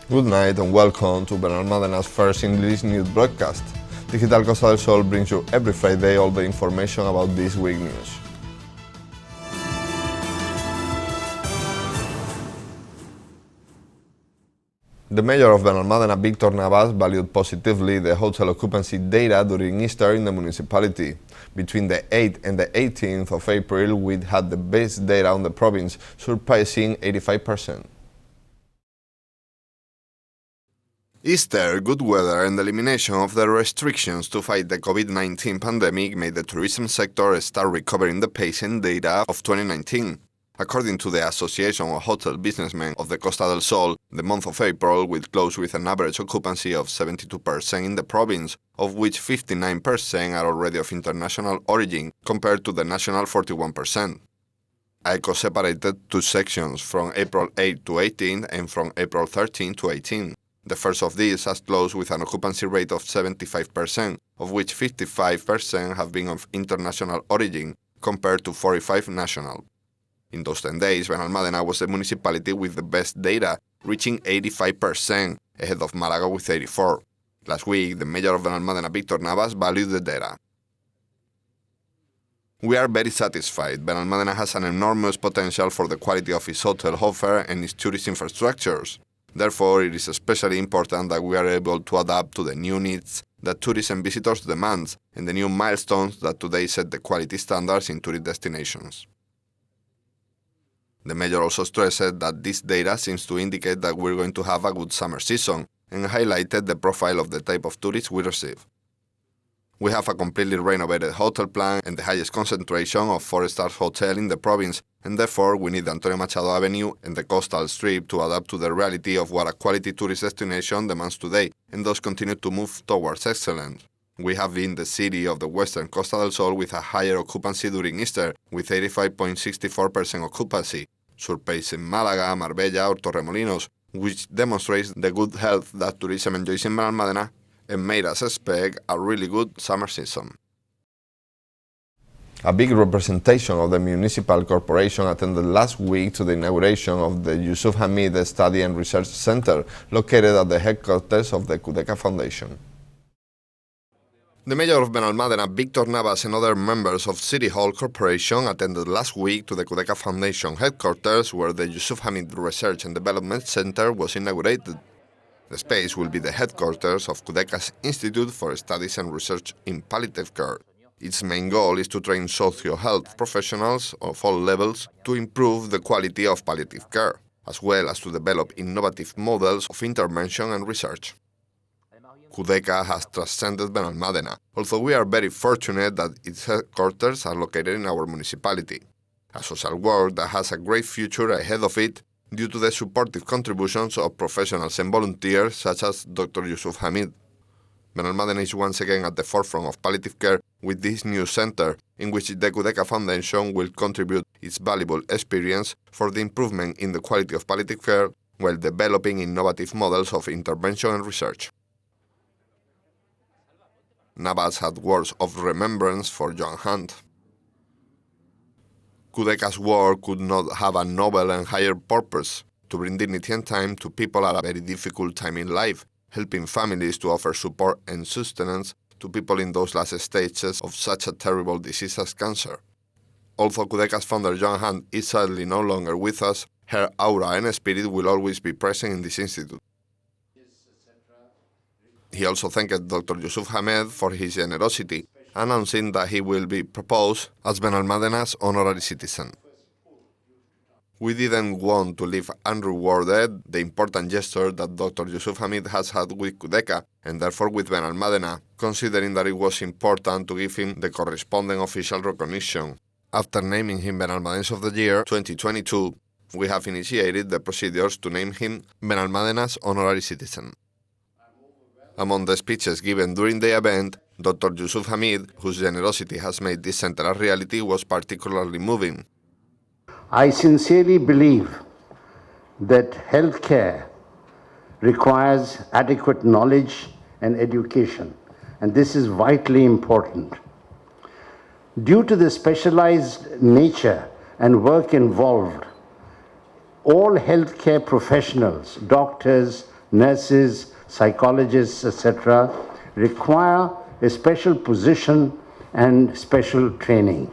Good night and welcome to Benalmádena's first English news broadcast. Digital Costa del Sol brings you every Friday all the information about this week's news. The mayor of Benalmádena, Víctor Navas, valued positively the hotel occupancy data during Easter in the municipality. Between the 8th and the 18th of April, we had the best data on the province, surpassing 85%. Easter, good weather and the elimination of the restrictions to fight the COVID-19 pandemic made the tourism sector start recovering the pace and data of 2019. According to the Association of Hotel Businessmen of the Costa del Sol, the month of April will close with an average occupancy of 72% in the province, of which 59% are already of international origin, compared to the national 41%. AECO separated two sections from April 8 to 18 and from April 13 to 18. The first of these has closed with an occupancy rate of 75%, of which 55% have been of international origin, compared to 45% national. In those 10 days, Benalmádena was the municipality with the best data, reaching 85%, ahead of Málaga with 84%. Last week, the mayor of Benalmádena, Víctor Navas, valued the data. We are very satisfied. Benalmádena has an enormous potential for the quality of its hotel offer and its tourist infrastructures. Therefore, it is especially important that we are able to adapt to the new needs that tourists and visitors demand and the new milestones that today set the quality standards in tourist destinations. The mayor also stressed that this data seems to indicate that we're going to have a good summer season and highlighted the profile of the type of tourists we receive. We have a completely renovated hotel plan and the highest concentration of 4-star hotels in the province, and therefore we need Antonio Machado Avenue and the coastal strip to adapt to the reality of what a quality tourist destination demands today, and thus continue to move towards excellence. We have been the city of the western Costa del Sol with a higher occupancy during Easter, with 85.64% occupancy, surpassing Málaga, Marbella or Torremolinos, which demonstrates the good health that tourism enjoys in Benalmádena and made us expect a really good summer season. A big representation of the municipal corporation attended last week to the inauguration of the Yusuf Hamdi Study and Research Center, located at the headquarters of the Cudeca Foundation. The mayor of Benalmádena, Víctor Navas, and other members of City Hall Corporation attended last week to the Cudeca Foundation headquarters, where the Yusuf Hamdi Research and Development Center was inaugurated. The space will be the headquarters of Cudeca's Institute for Studies and Research in Palliative Care. Its main goal is to train socio-health professionals of all levels to improve the quality of palliative care, as well as to develop innovative models of intervention and research. Cudeca has transcended Benalmádena, although we are very fortunate that its headquarters are located in our municipality, a social work that has a great future ahead of it due to the supportive contributions of professionals and volunteers such as Dr. Yusuf Hamid. Benalmádena is once again at the forefront of palliative care with this new center, in which the Cudeca Foundation will contribute its valuable experience for the improvement in the quality of palliative care while developing innovative models of intervention and research. Navas had words of remembrance for John Hunt. Cudeca's work could not have a noble and higher purpose: to bring dignity and time to people at a very difficult time in life, helping families to offer support and sustenance to people in those last stages of such a terrible disease as cancer. Although Cudeca's founder John Hunt is sadly no longer with us, her aura and spirit will always be present in this institute. He also thanked Dr. Yusuf Hamid for his generosity, announcing that he will be proposed as Benalmádena's honorary citizen. We didn't want to leave unrewarded the important gesture that Dr. Yusuf Hamid has had with Cudeca, and therefore with Benalmádena, considering that it was important to give him the corresponding official recognition. After naming him Benalmádens of the Year 2022, we have initiated the procedures to name him Benalmádena's honorary citizen. Among the speeches given during the event, Dr. Yusuf Hamid, whose generosity has made this center a reality, was particularly moving. I sincerely believe that healthcare requires adequate knowledge and education, and this is vitally important. Due to the specialized nature and work involved, all healthcare professionals, doctors, nurses, psychologists, etc., require a special position and special training.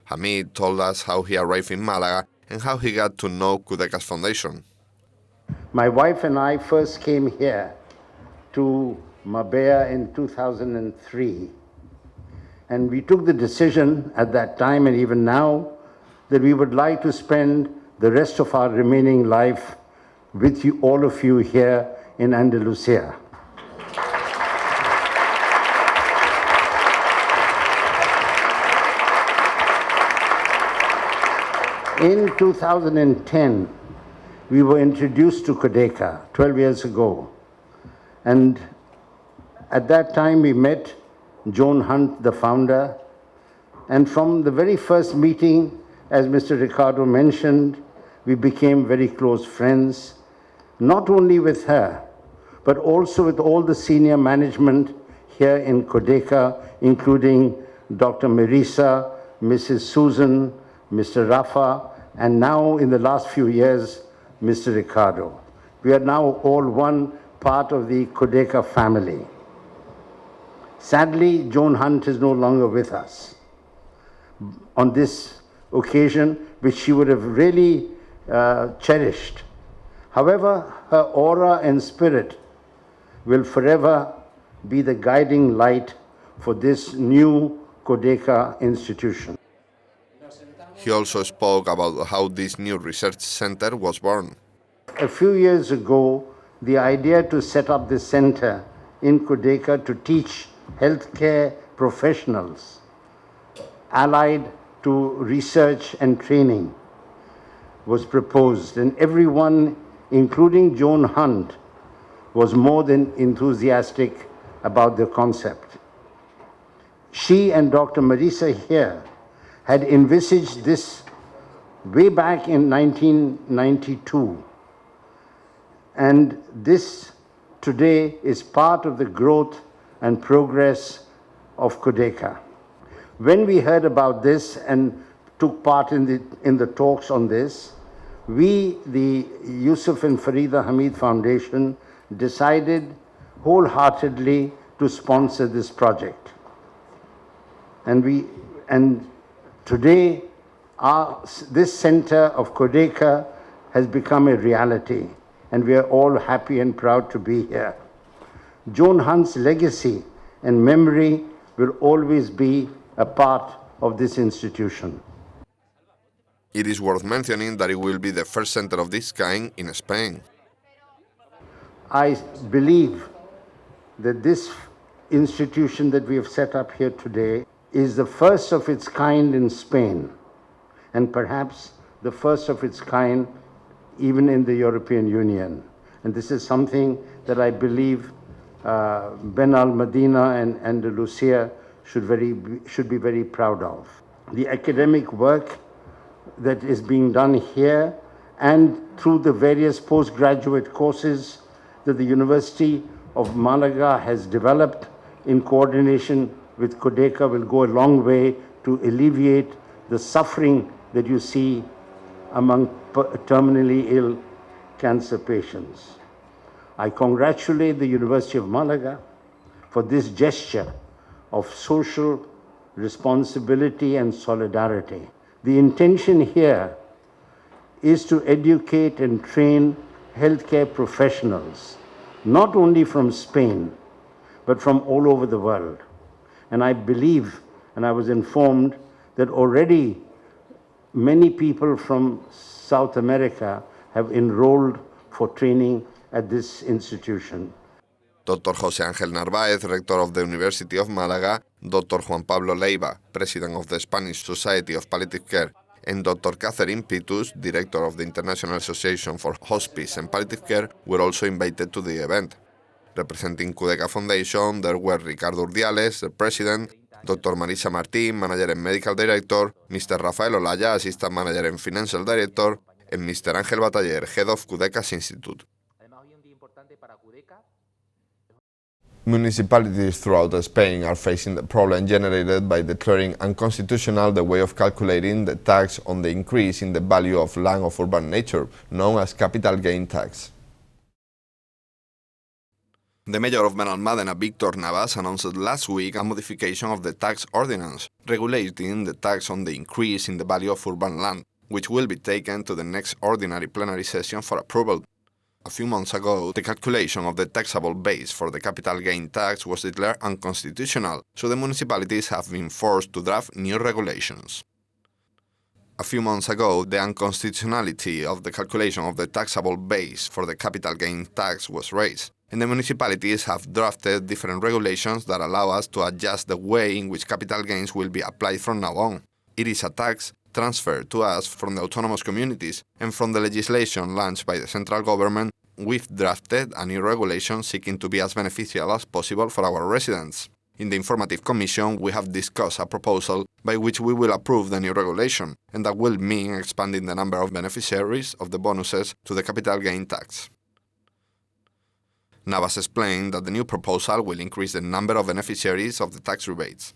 Hamid told us how he arrived in Malaga and how he got to know Kudeca's foundation. My wife and I first came here to Mabea in 2003, and we took the decision at that time and even now that we would like to spend the rest of our remaining life with you, all of you here in Andalusia. In 2010, we were introduced to Kudeca 12 years ago. And at that time, we met Joan Hunt, the founder. And from the very first meeting, as Mr. Ricardo mentioned, we became very close friends, not only with her, but also with all the senior management here in Kudeca, including Dr. Marisa, Mrs. Susan, Mr. Rafa, and now in the last few years, Mr. Ricardo. We are now all one part of the Kudeca family. Sadly, Joan Hunt is no longer with us on this occasion, which she would have really cherished. However, her aura and spirit will forever be the guiding light for this new Kudeca institution. He also spoke about how this new research center was born. A few years ago, the idea to set up this center in Kudeca to teach healthcare professionals allied to research and training was proposed, and everyone, including Joan Hunt, was more than enthusiastic about the concept. She and Dr. Marisa here had envisaged this way back in 1992. And this today is part of the growth and progress of Kudeca. When we heard about this and took part in the talks on this, we, the Yusuf and Farida Hamid Foundation, decided wholeheartedly to sponsor this project. And today, this center of Kudeca has become a reality, and we are all happy and proud to be here. Joan Hunt's legacy and memory will always be a part of this institution. It is worth mentioning that it will be the first center of this kind in Spain. I believe that this institution that we have set up here today is the first of its kind in Spain, and perhaps the first of its kind even in the European Union. And this is something that I believe Ben Al-Medina and Andalusia should be very proud of. The academic work that is being done here and through the various postgraduate courses that the University of Malaga has developed in coordination with Kudeca will go a long way to alleviate the suffering that you see among terminally ill cancer patients. I congratulate the University of Malaga for this gesture of social responsibility and solidarity. The intention here is to educate and train healthcare professionals, not only from Spain, but from all over the world. And I believe, and I was informed, that already many people from South America have enrolled for training at this institution. Dr. José Ángel Narváez, rector of the University of Malaga, Dr. Juan Pablo Leiva, president of the Spanish Society of Palliative Care, and Dr. Catherine Pitus, director of the International Association for Hospice and Palliative Care, were also invited to the event. Representing Kudeca Foundation, there were Ricardo Urdiales, the president, Dr. Marisa Martín, manager and medical director, Mr. Rafael Olaya, assistant manager and financial director, and Mr. Ángel Bataller, head of Kudeca's institute. Municipalities throughout Spain are facing the problem generated by declaring unconstitutional the way of calculating the tax on the increase in the value of land of urban nature, known as capital gain tax. The Mayor of Benalmádena, Víctor Navas, announced last week a modification of the tax ordinance, regulating the tax on the increase in the value of urban land, which will be taken to the next ordinary plenary session for approval. A few months ago, the calculation of the taxable base for the capital gain tax was declared unconstitutional, so the municipalities have been forced to draft new regulations. A few months ago, the unconstitutionality of the calculation of the taxable base for the capital gain tax was raised, and the municipalities have drafted different regulations that allow us to adjust the way in which capital gains will be applied from now on. It is a tax transferred to us from the autonomous communities, and from the legislation launched by the central government, we've drafted a new regulation seeking to be as beneficial as possible for our residents. In the Informative Commission, we have discussed a proposal by which we will approve the new regulation, and that will mean expanding the number of beneficiaries of the bonuses to the capital gain tax. Navas explained that the new proposal will increase the number of beneficiaries of the tax rebates.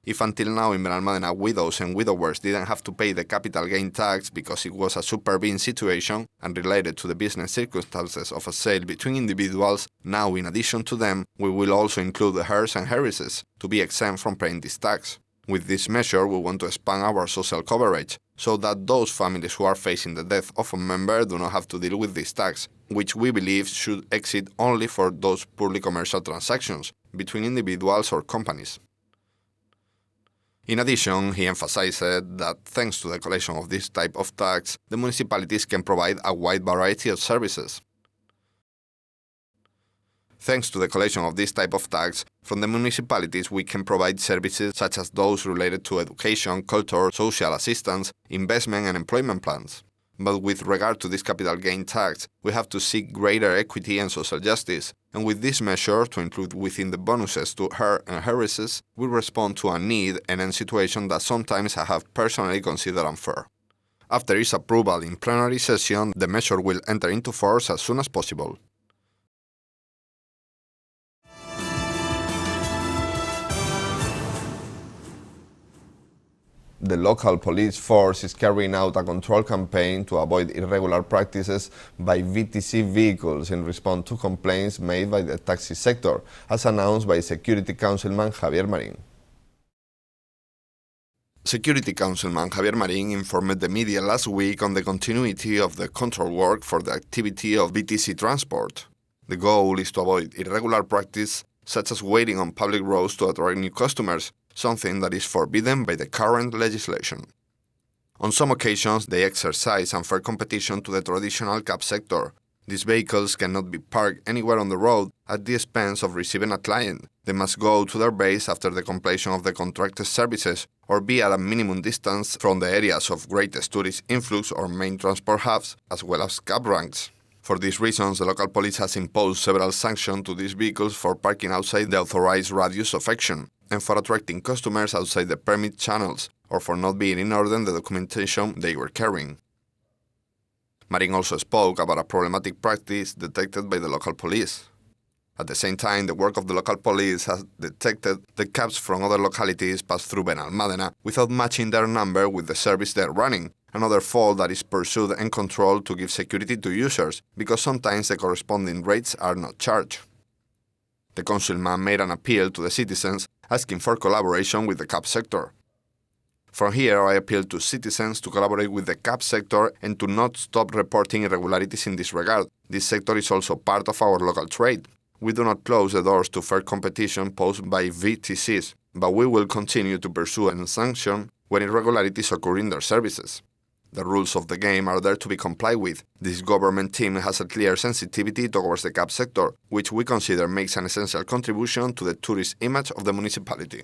If until now in Benalmádena widows and widowers didn't have to pay the capital gain tax because it was a supervened situation and related to the business circumstances of a sale between individuals, now in addition to them, we will also include the heirs and heiresses to be exempt from paying this tax. With this measure, we want to expand our social coverage, so that those families who are facing the death of a member do not have to deal with this tax, which we believe should exist only for those purely commercial transactions between individuals or companies. In addition, he emphasized that thanks to the collection of this type of tax, the municipalities can provide a wide variety of services. Thanks to the collection of this type of tax, from the municipalities we can provide services such as those related to education, culture, social assistance, investment and employment plans. But with regard to this capital gain tax, we have to seek greater equity and social justice, and with this measure to include within the bonuses to heirs and heiresses, we respond to a need and a situation that sometimes I have personally considered unfair. After its approval in plenary session, the measure will enter into force as soon as possible. The local police force is carrying out a control campaign to avoid irregular practices by VTC vehicles in response to complaints made by the taxi sector, as announced by Security Councilman Javier Marín. Security Councilman Javier Marín informed the media last week on the continuity of the control work for the activity of VTC transport. The goal is to avoid irregular practice such as waiting on public roads to attract new customers, something that is forbidden by the current legislation. On some occasions, they exercise unfair competition to the traditional cab sector. These vehicles cannot be parked anywhere on the road at the expense of receiving a client. They must go to their base after the completion of the contracted services or be at a minimum distance from the areas of greatest tourist influx or main transport hubs, as well as cab ranks. For these reasons, the local police has imposed several sanctions to these vehicles for parking outside the authorized radius of action, and for attracting customers outside the permit channels, or for not being in order the documentation they were carrying. Marín also spoke about a problematic practice detected by the local police. At the same time, the work of the local police has detected that cabs from other localities pass through Benalmádena without matching their number with the service they're running, another fault that is pursued and controlled to give security to users, because sometimes the corresponding rates are not charged. The councilman made an appeal to the citizens, asking for collaboration with the cab sector. From here, I appeal to citizens to collaborate with the cab sector and to not stop reporting irregularities in this regard. This sector is also part of our local trade. We do not close the doors to fair competition posed by VTCs, but we will continue to pursue and sanction when irregularities occur in their services. The rules of the game are there to be complied with. This government team has a clear sensitivity towards the cab sector, which we consider makes an essential contribution to the tourist image of the municipality.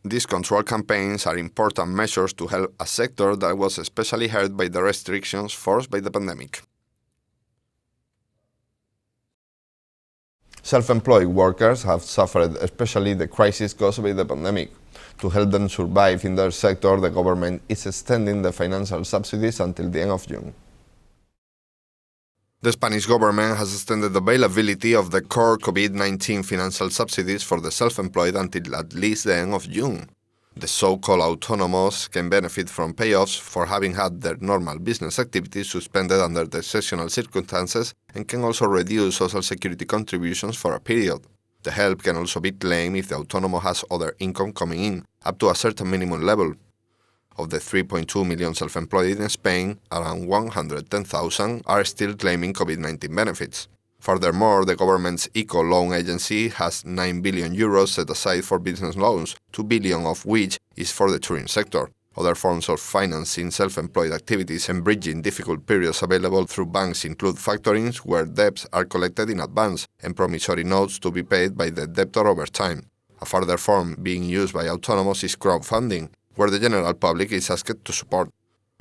These control campaigns are important measures to help a sector that was especially hurt by the restrictions forced by the pandemic. Self-employed workers have suffered especially the crisis caused by the pandemic. To help them survive in their sector, the government is extending the financial subsidies until the end of June. The Spanish government has extended the availability of the core COVID-19 financial subsidies for the self-employed until at least the end of June. The so-called autonomous can benefit from payoffs for having had their normal business activities suspended under the exceptional circumstances and can also reduce social security contributions for a period. The help can also be claimed if the autonomous has other income coming in, up to a certain minimum level. Of the 3.2 million self-employed in Spain, around 110,000 are still claiming COVID-19 benefits. Furthermore, the government's Eco Loan Agency has 9 billion euros set aside for business loans, 2 billion of which is for the tourism sector. Other forms of financing self-employed activities and bridging difficult periods available through banks include factorings, where debts are collected in advance, and promissory notes to be paid by the debtor over time. A further form being used by autonomous is crowdfunding, where the general public is asked to support.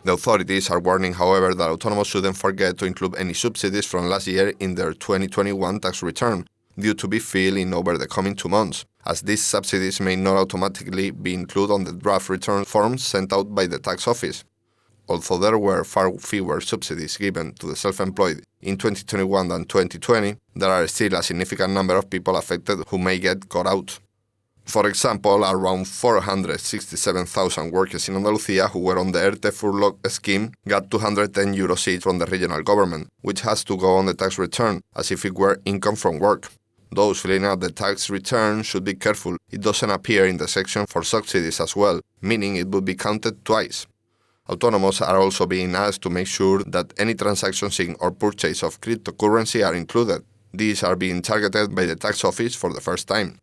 The authorities are warning, however, that autonomous shouldn't forget to include any subsidies from last year in their 2021 tax return, due to be filed in over the coming 2 months, as these subsidies may not automatically be included on the draft return forms sent out by the tax office. Although there were far fewer subsidies given to the self-employed in 2021 than 2020, there are still a significant number of people affected who may get caught out. For example, around 467,000 workers in Andalucía who were on the ERTE furlough scheme got 210 euros each from the regional government, which has to go on the tax return, as if it were income from work. Those filling out the tax return should be careful it doesn't appear in the section for subsidies as well, meaning it would be counted twice. Autonomous are also being asked to make sure that any transactions in or purchase of cryptocurrency are included. These are being targeted by the tax office for the first time.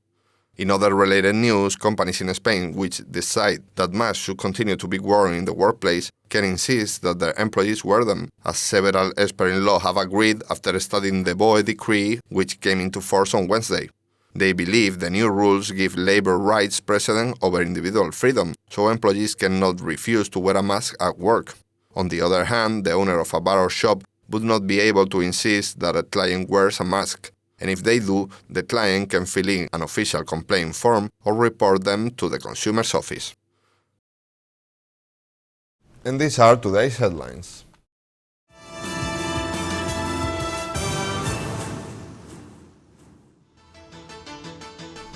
In other related news, companies in Spain which decide that masks should continue to be worn in the workplace can insist that their employees wear them, as several experts in law have agreed after studying the BOE decree, which came into force on Wednesday. They believe the new rules give labor rights precedent over individual freedom, so employees cannot refuse to wear a mask at work. On the other hand, the owner of a bar or shop would not be able to insist that a client wears a mask. And if they do, the client can fill in an official complaint form or report them to the consumer's office. And these are today's headlines.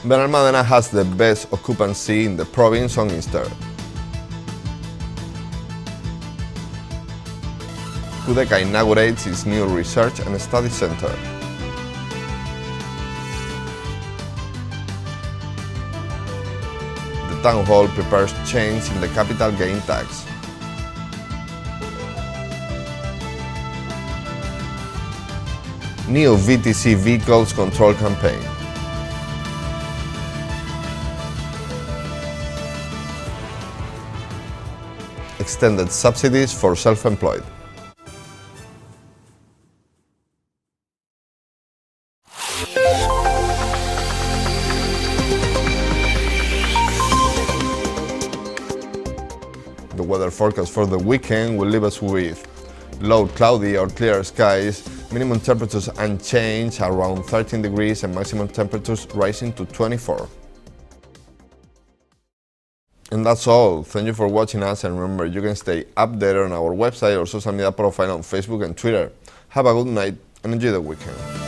Benalmádena has the best occupancy in the province on Easter. Cudeca inaugurates its new research and study center. The town hall prepares change in the capital gain tax. New VTC vehicles control campaign. Extended subsidies for self-employed. The weather forecast for the weekend will leave us with low cloudy or clear skies, minimum temperatures unchanged around 13 degrees and maximum temperatures rising to 24. And that's all. Thank you for watching us, and remember, you can stay updated on our website or social media profile on Facebook and Twitter. Have a good night and enjoy the weekend.